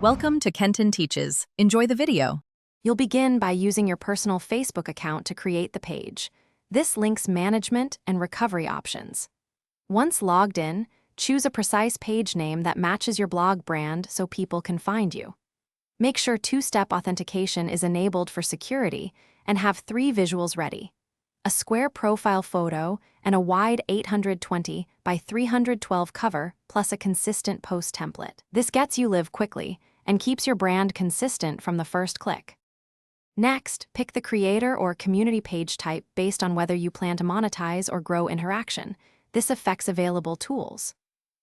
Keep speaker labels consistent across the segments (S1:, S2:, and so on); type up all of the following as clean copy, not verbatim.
S1: Welcome to Kenton Teaches. Enjoy the video.
S2: You'll begin by using your personal Facebook account to create the page. This links management and recovery options. Once logged in, choose a precise page name that matches your blog brand so people can find you. Make sure two-step authentication is enabled for security and have 3 visuals ready: a square profile photo and a wide 820 by 312 cover, plus a consistent post template. This gets you live quickly and keeps your brand consistent from the first click. Next, pick the creator or community page type based on whether you plan to monetize or grow interaction. This affects available tools.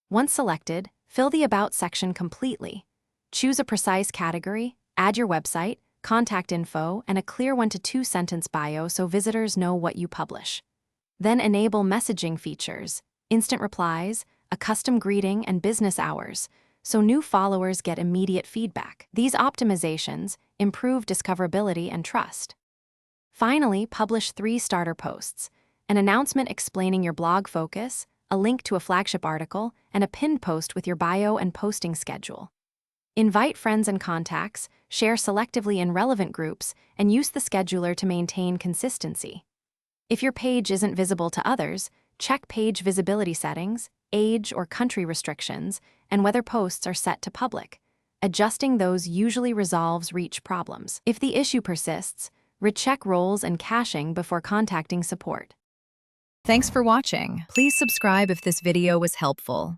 S2: Once selected, fill the About section completely. Choose a precise category, add your website, contact info, and a clear 1 to 2 sentence bio so visitors know what you publish. Then enable messaging features, instant replies, a custom greeting, and business hours, so new followers get immediate feedback. These optimizations improve discoverability and trust. Finally, publish 3 starter posts: an announcement explaining your blog focus, a link to a flagship article, and a pinned post with your bio and posting schedule. Invite friends and contacts, share selectively in relevant groups, and use the scheduler to maintain consistency. If your page isn't visible to others, check page visibility settings, age or country restrictions, and whether posts are set to public. Adjusting those usually resolves reach problems. If the issue persists, recheck roles and caching before contacting support.
S1: Thanks for watching. Please subscribe if this video was helpful.